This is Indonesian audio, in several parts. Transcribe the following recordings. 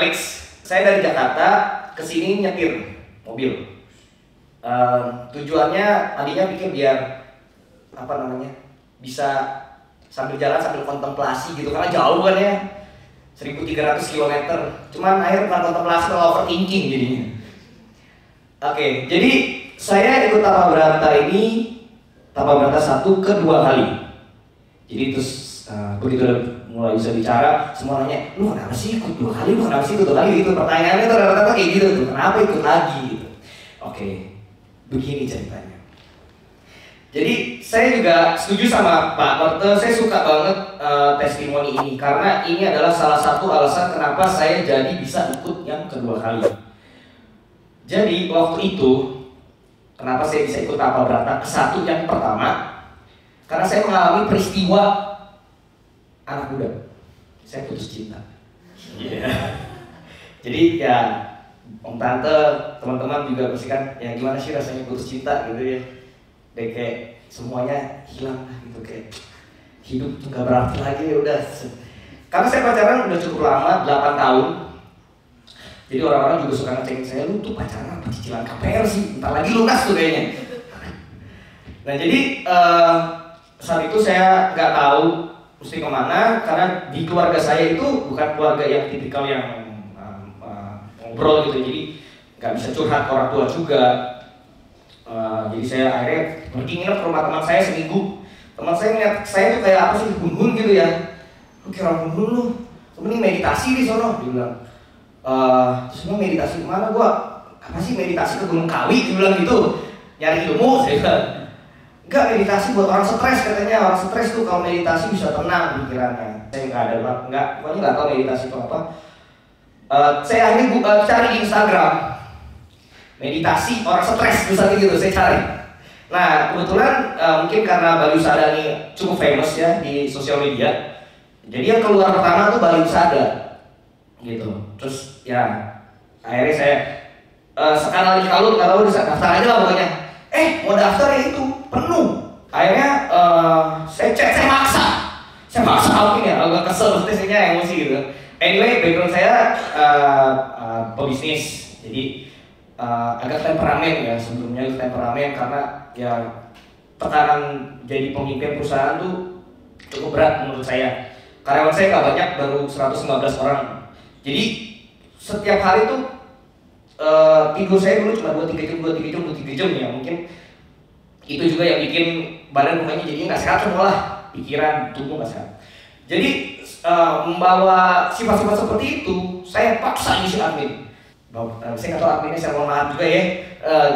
Felix. Saya dari Jakarta ke sini nyetir mobil. Tujuannya tadinya pikir biar bisa sambil jalan sambil kontemplasi gitu, karena jauh kan ya, 1300 km. Cuman akhirnya bukan kontemplasi, malah overthinking jadinya. Oke, jadi saya ikut Tapa Brata ini, Tapa Brata 1 kedua kali. Jadi terus begitu mulai bisa bicara, semua nanya, lu kenapa sih ikut 2 kali, lu kenapa sih ikut 2 kali gitu. Pertanyaannya tuh rata-rata kayak gitu tuh, kenapa ikut lagi gitu. Oke, begini ceritanya. Jadi saya juga setuju sama Pak Korte, saya suka banget testimoni ini karena ini adalah salah satu alasan kenapa saya jadi bisa ikut yang kedua kali. Jadi waktu itu kenapa saya bisa ikut Tapa Brata ke-1 yang pertama, karena saya mengalami peristiwa anak muda, saya putus cinta. Jadi ya om tante, teman-teman juga pasti kan, ya gimana sih rasanya putus cinta gitu ya. Deh kayak semuanya hilang lah gitu, kayak hidup tuh gak berarti lagi ya udah. Karena saya pacaran udah cukup lama, 8 tahun. Jadi orang-orang juga suka ngecengin saya, lu tuh pacaran apa cicilan KPR sih, entar lagi lunas tuh kayaknya. Nah jadi saat itu saya nggak tahu mesti kemana, karena di keluarga saya itu bukan keluarga yang tipikal yang ngobrol gitu, jadi nggak bisa curhat ke orang tua juga. Jadi saya akhirnya pergi nginep ke rumah teman saya seminggu. Teman saya ngeliat saya tuh kayak apa sih, gungun gitu ya. Lu kira orang gungun lu, mending meditasi di sono, dia bilang. Terus lu meditasi kemana? Gua apa sih meditasi ke Gunung Kawi, dia bilang gitu. Nyari ilmu, saya bilang. Enggak, meditasi buat orang stres katanya. Orang stres tuh kalau meditasi bisa tenang pikirannya. Saya pokoknya nggak tahu meditasi itu apa. Saya akhirnya cari di Instagram meditasi orang stres misalnya gitu, saya cari. Nah kebetulan mungkin karena Bali Usada ini cukup famous ya di sosial media, jadi yang keluar pertama tuh Bali Usada gitu. Terus ya akhirnya saya sekarang lagi kalau nggak tahu daftar aja lah pokoknya. Mau daftar ya itu penuh. Akhirnya saya cek, saya maksa mungkin ya, agak kesel pastinya, emosi gitu. Anyway, background saya pebisnis, jadi agak temperamen ya, sebelumnya temperamen karena ya tekanan jadi pemimpin perusahaan tuh cukup berat menurut saya. Karyawan saya nggak banyak, baru 115 orang. Jadi setiap hari tuh tidur saya dulu cuma 2-3 jam ya, mungkin itu juga yang bikin badan pokoknya jadi nggak sehat semua lah, pikiran, tubuh nggak sehat. Jadi membawa sifat-sifat seperti itu, saya paksa isi admin. Saya nggak tahu adminnya, saya mohon maaf juga ya.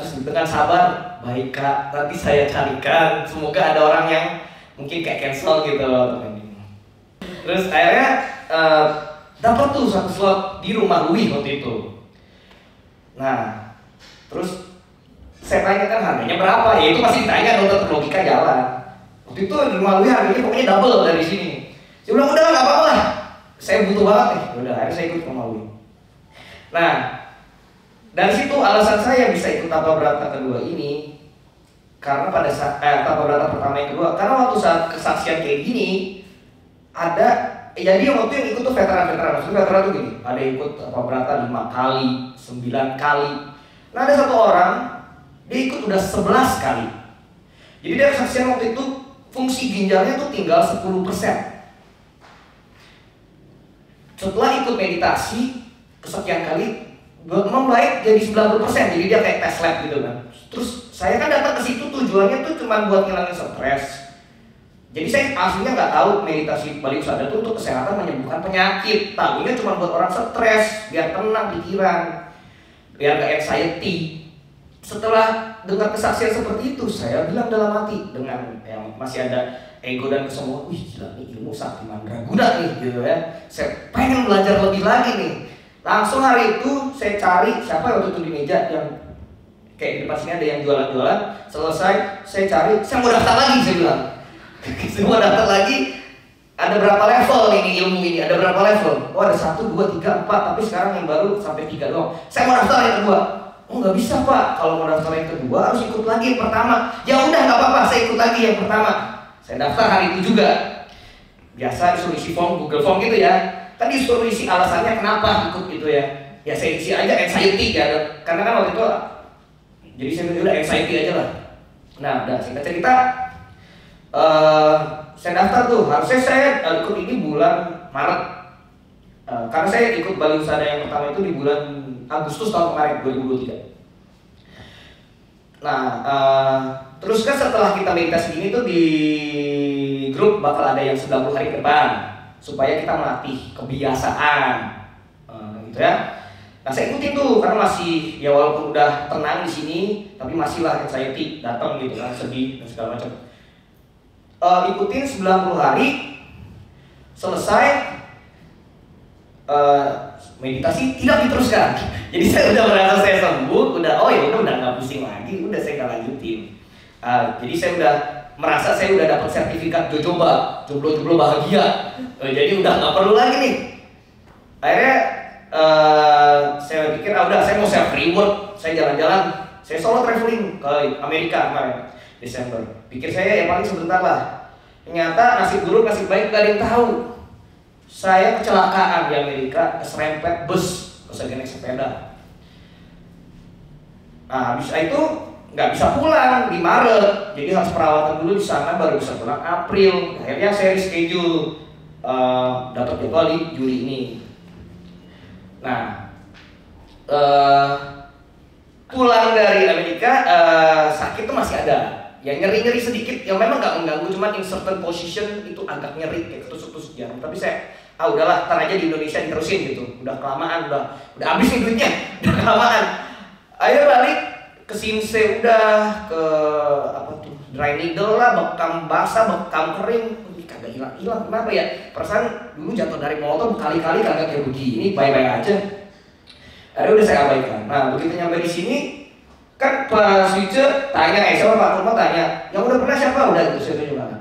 Terus dengan sabar, baik kak, nanti saya carikan. Semoga ada orang yang mungkin kayak cancel gitu. Terus akhirnya dapat tuh satu slot di rumah Louis waktu itu. Nah, terus saya tanya kan harganya berapa? Ya itu masih ditanya, untuk logika jalan. Waktu itu di rumah Louis harganya pokoknya double dari sini. Saya bilang udah nggak apa-apa lah, saya butuh banget nih. Udah, akhirnya saya ikut ke rumah Louis. Nah, dari situ alasan saya bisa ikut Tapa Brata kedua ini karena pada saat Tapa Brata pertama yang kedua, karena waktu saat kesaksian kayak gini ada, jadi waktu yang ikut tuh veteran-veteran. Maksudnya veteran tuh gini, ada yang ikut Tapa Brata 5 kali, 9 kali. Nah ada satu orang, dia ikut udah 11 kali. Jadi dia kesaksian waktu itu fungsi ginjalnya tuh tinggal 10%. Setelah ikut meditasi kesekian kali, membaik jadi 90%, jadi dia kayak tes lab gitu kan. Terus saya kan datang ke situ tujuannya tuh cuma buat ngilangin stres. Jadi saya aslinya nggak tahu meditasi Bali Usada tuh untuk kesehatan, menyembuhkan penyakit. Tahunya cuma buat orang stres, biar tenang pikiran, biar gak anxiety. Setelah dengar kesaksian seperti itu, saya bilang dalam hati dengan yang masih ada ego dan kesombongan, wih gila nih ilmu sakti mandraguna nih gitu ya. Saya pengen belajar lebih lagi nih. Langsung hari itu saya cari siapa waktu itu di meja yang kayak di depan sini ada yang jualan-jualan. Selesai saya cari, saya mau daftar lagi, saya bilang. Saya mau daftar lagi. Ada berapa level ini ilmu ini? Ada berapa level? Oh ada 1, 2, 3, 4. Tapi sekarang yang baru sampai 3 doang. Saya mau daftar yang kedua. Oh nggak bisa pak, kalau mau daftar yang kedua harus ikut lagi yang pertama. Ya udah nggak apa-apa, saya ikut lagi yang pertama. Saya daftar hari itu juga. Biasa disuruh isi form, Google Form gitu ya. kan disuruh isi alasannya kenapa ikut gitu ya. Ya saya isi aja anxiety ya, karena kan waktu itu jadi saya udah anxiety aja lah. Nah udah singkat cerita, saya daftar tuh, harusnya saya ikut ini bulan Maret, karena saya ikut Bali Husada yang pertama itu di bulan Agustus tahun kemarin 2023. Nah terus kan setelah kita meditasi ini tuh di grup bakal ada yang 90 hari ke depan supaya kita melatih kebiasaan, gitu ya. Nah saya ikutin tuh karena masih ya walaupun udah tenang di sini tapi masih lah anxiety datang gitu kan, sedih dan segala macam. Ikutin 90 hari, selesai meditasi tidak diteruskan. Jadi saya udah merasa saya sembuh, udah udah nggak pusing lagi, udah saya nggak lanjutin. Jadi saya udah merasa saya udah dapat sertifikat jojoba, jomblo bahagia. Jadi udah nggak perlu lagi nih. Akhirnya saya pikir udah saya mau self reward, saya jalan-jalan, saya solo traveling ke Amerika kemarin Desember. Pikir saya ya paling sebentar lah. Ternyata nasib buruk nasib baik gak ada yang tahu. Saya kecelakaan di Amerika, keserempet bus, terus saya naik sepeda. Nah habis itu nggak bisa pulang di Maret, jadi harus perawatan dulu di sana baru bisa pulang April. Akhirnya saya reschedule, dapat jadwal di Juli ini. Nah, pulang dari Amerika sakit tuh masih ada, ya nyeri sedikit, yang memang nggak mengganggu, cuman in certain position itu agak nyeri kayak ketusuk-tusuk jarum. Tapi saya udahlah, ntar aja di Indonesia diterusin gitu, udah kelamaan, udah habis nih duitnya, udah kelamaan. Ayo balik ke Sinse, udah ke apa tuh dry needle lah, bekam basah, bekam kering, kagak hilang. Kenapa ya? Perasaan dulu jatuh dari motor berkali-kali kagak kayak begini, baik-baik aja. Akhirnya udah saya abaikan. Nah begitu nyampe di sini, kan Pak Switche tanya, sama Pak Kurma tanya, yang udah pernah siapa? Udah gitu, saya tunjuk mana.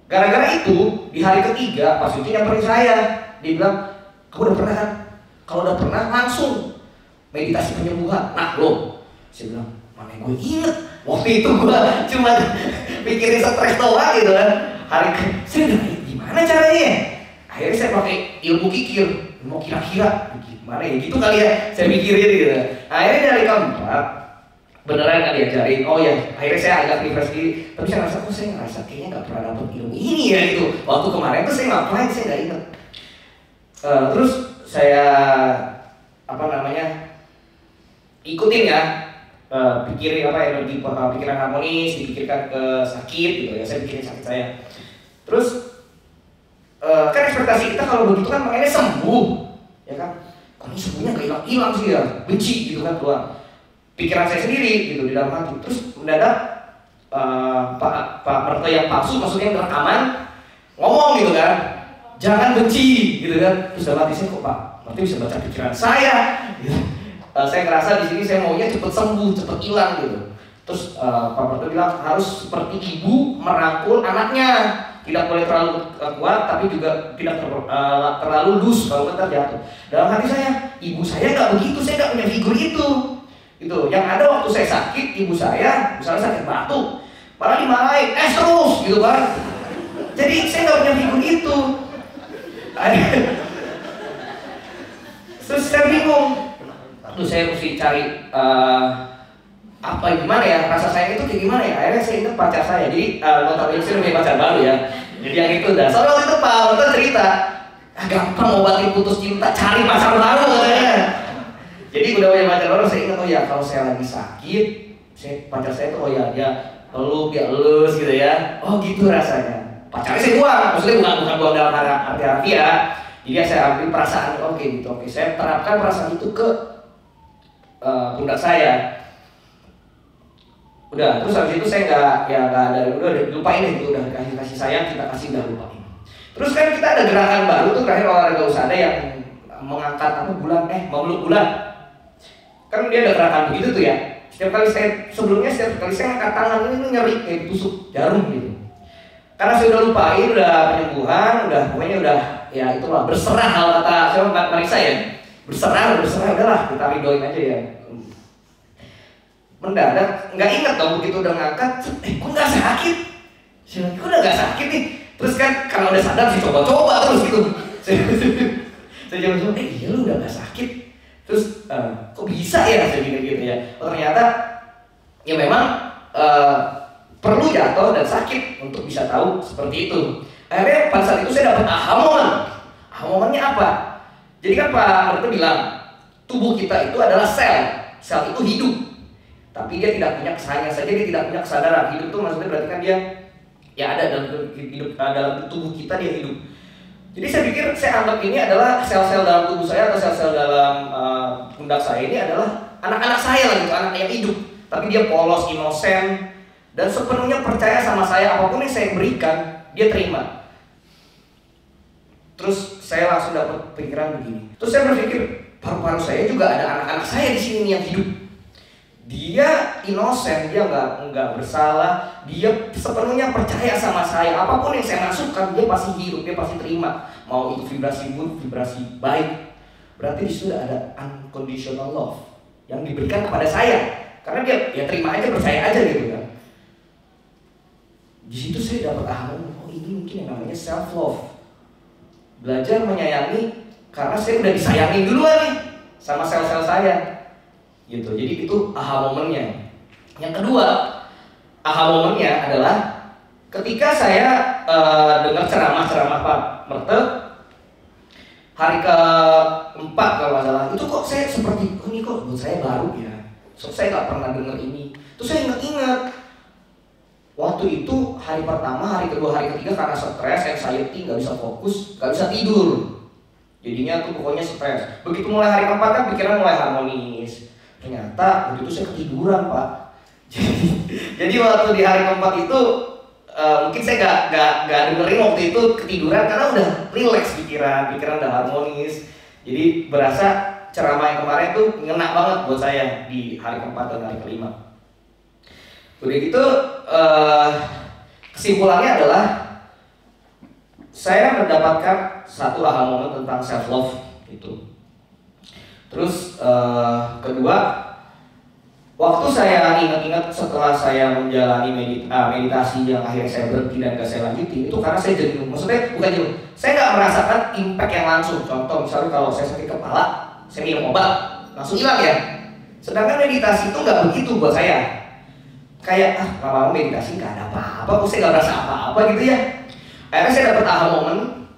Gara-gara itu di hari ketiga Pak Switche nyamperin saya, dia bilang, kamu udah pernah kan? Kalau udah pernah langsung meditasi penyembuhan. Nah lo, saya bilang, mana gue inget? Waktu itu gue cuma pikirin stres doang gitu kan. Saya udah gimana caranya? Akhirnya saya pakai ilmu kikir, mau kira-kira gimana ya gitu kali ya, saya pikirin gitu. Akhirnya dari keempat beneran kan diajarin, akhirnya saya agak refresh diri. Tapi saya ngerasa kayaknya nggak pernah dapet ilmu ini ya itu. Waktu kemarin tuh saya ngapain, saya nggak inget. Terus saya ikutin ya, pikirin energi pikiran harmonis, dipikirkan ke sakit gitu ya, saya pikirin sakit saya. Terus kan ekspektasi kita kalau begitu kan makanya sembuh, ya kan? Kok ini sembuhnya nggak hilang sih ya, benci gitu kan keluar. Pikiran saya sendiri gitu di dalam hati. Terus mendadak Pak mertua yang palsu, maksudnya yang rekaman ngomong gitu kan, jangan benci gitu kan. Terus dalam hati saya, kok Pak Mertua bisa baca pikiran saya gitu. Saya ngerasa di sini saya maunya cepet sembuh, cepet hilang gitu. Terus Pak Mertua bilang harus seperti ibu merangkul anaknya, tidak boleh terlalu kuat tapi juga tidak terlalu loose kalau kita jatuh. Dalam hati saya, ibu saya nggak begitu, saya nggak punya figur itu. Gitu. Yang ada waktu saya sakit, ibu saya misalnya sakit batuk, malah dimarahin, terus gitu kan. Jadi saya nggak punya figur itu. Terus saya bingung. Terus saya mesti cari gimana ya, rasa sayang itu kayak gimana ya. Akhirnya saya ingat pacar saya. Jadi notabene saya punya pacar baru ya. Jadi yang itu dah. Soalnya waktu itu Pak Mertua cerita, gampang ngobatin putus cinta, cari pacar baru katanya. Jadi udah punya pacar baru, saya ingat kalau saya lagi sakit, pacar saya tuh dia peluk, dia elus gitu ya. Oh gitu rasanya. Pacarnya saya buang, maksudnya bukan buang dalam arti harfiah. Jadi saya ambil perasaan, oke, saya terapkan perasaan itu ke pundak saya. Udah, terus habis itu saya nggak ada, udah lupain itu, udah kasih sayang, kita kasih udah lupain. Terus kan kita ada gerakan baru tuh terakhir olahraga usada yang mengangkat memeluk bulan. Kan dia ada gerakan begitu tuh ya. Setiap kali saya angkat tangan ini nyeri kayak ditusuk jarum gitu. Karena saya udah lupain, udah penyembuhan, pokoknya udah ya itulah berserah kalau kata siapa Marisa ya. Berserah udahlah kita ridoin aja ya. Mendadak nggak ingat dong begitu udah ngangkat, kok nggak sakit? Saya udah nggak sakit nih. Terus kan kalau udah sadar sih coba terus gitu. Saya jawab, iya lu udah gak sakit. Terus kok bisa ya saya pikir gitu ya. Oh ternyata ya memang perlu jatuh dan sakit untuk bisa tahu seperti itu. Akhirnya pada saat itu saya dapat aha moment. Aha momennya apa? Jadi kan Pak Marto bilang tubuh kita itu adalah sel. Sel itu hidup. Tapi dia tidak punya hanya saja dia tidak punya kesadaran. Hidup itu maksudnya berarti kan dia ya ada dalam hidup dalam tubuh kita dia hidup. Jadi saya pikir saya anggap ini adalah sel-sel dalam tubuh saya atau sel-sel dalam pundak saya ini adalah anak-anak saya lah gitu, anak yang hidup. Tapi dia polos, inosen, dan sepenuhnya percaya sama saya, apapun yang saya berikan dia terima. Terus saya langsung dapat pikiran begini. Terus saya berpikir paru-paru saya juga ada anak-anak saya di sini yang hidup. Dia inosen, dia nggak bersalah, dia sepenuhnya percaya sama saya. Apapun yang saya masukkan, dia pasti hidup, dia pasti terima. Mau itu vibrasi buruk, vibrasi baik. Berarti di situ ada unconditional love yang diberikan kepada saya. Karena dia ya terima aja, percaya aja gitu kan. Di situ saya dapat oh ini mungkin yang namanya self love. Belajar menyayangi karena saya udah disayangin duluan nih sama sel-sel saya. Gitu. Jadi itu aha momennya. Yang kedua, aha momennya adalah ketika saya dengar ceramah Pak Marto hari ke-4 kalau nggak salah, itu kok saya seperti ini kok buat saya baru ya. So, saya nggak pernah dengar ini. Terus saya ingat waktu itu hari pertama, hari kedua, hari ketiga karena stres, anxiety, nggak bisa fokus, nggak bisa tidur. Jadinya tuh pokoknya stres. Begitu mulai hari keempat kan pikiran mulai harmonis. Ternyata waktu itu saya ketiduran Pak. Jadi waktu di hari keempat itu mungkin saya nggak dengerin waktu itu ketiduran karena udah relax pikiran udah harmonis. Jadi berasa ceramah yang kemarin tuh ngena banget buat saya di hari keempat dan hari kelima. Udah gitu kesimpulannya adalah saya mendapatkan satu aha moment tentang self love itu. Terus kedua, waktu saya ingat-ingat setelah saya menjalani meditasi yang akhirnya saya berhenti dan gak saya lanjutin, itu karena saya jenuh. Maksudnya bukan jenuh, saya nggak merasakan impact yang langsung. Contoh misalnya kalau saya sakit kepala, saya minum obat, langsung hilang ya. Sedangkan meditasi itu nggak begitu buat saya. Kayak lama-lama meditasi nggak ada apa-apa, kok saya nggak merasa apa-apa gitu ya. Akhirnya saya dapat aha moment,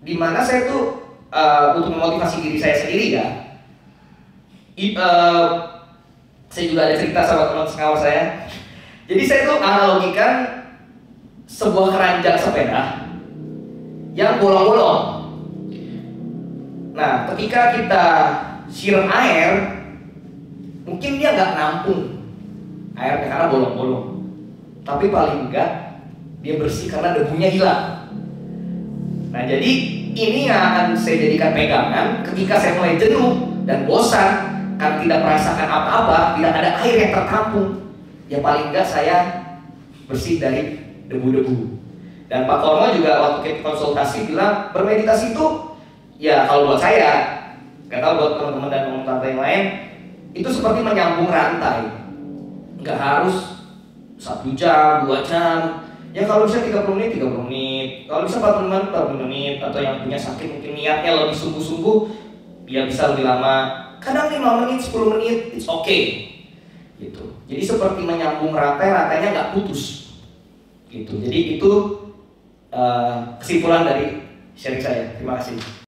dimana saya tuh untuk memotivasi diri saya sendiri ya. Saya juga ada cerita sama teman sengawat saya. Jadi saya tuh analogikan sebuah keranjang sepeda yang bolong-bolong. Nah, ketika kita siram air, mungkin dia nggak nampung airnya karena bolong-bolong. Tapi paling enggak dia bersih karena debunya hilang. Nah, jadi ini yang akan saya jadikan pegangan ketika saya mulai jenuh dan bosan karena tidak merasakan apa-apa, tidak ada air yang tertampung. Ya paling enggak saya bersih dari debu-debu. Dan Pak Kormo juga waktu kita konsultasi bilang bermeditasi itu ya kalau buat saya, nggak tahu buat teman-teman dan komentator yang lain, itu seperti menyambung rantai. Nggak harus 1 jam, 2 jam. Ya kalau bisa 30 menit, 30 menit. Kalau bisa 40 menit, 40 menit. Atau yang punya sakit mungkin niatnya lebih sungguh-sungguh, ya bisa lebih lama. Kadang 5 menit, 10 menit, it's okay. Gitu. Jadi seperti menyambung rantai, rantainya nggak putus. Gitu. Jadi itu kesimpulan dari sharing saya. Terima kasih.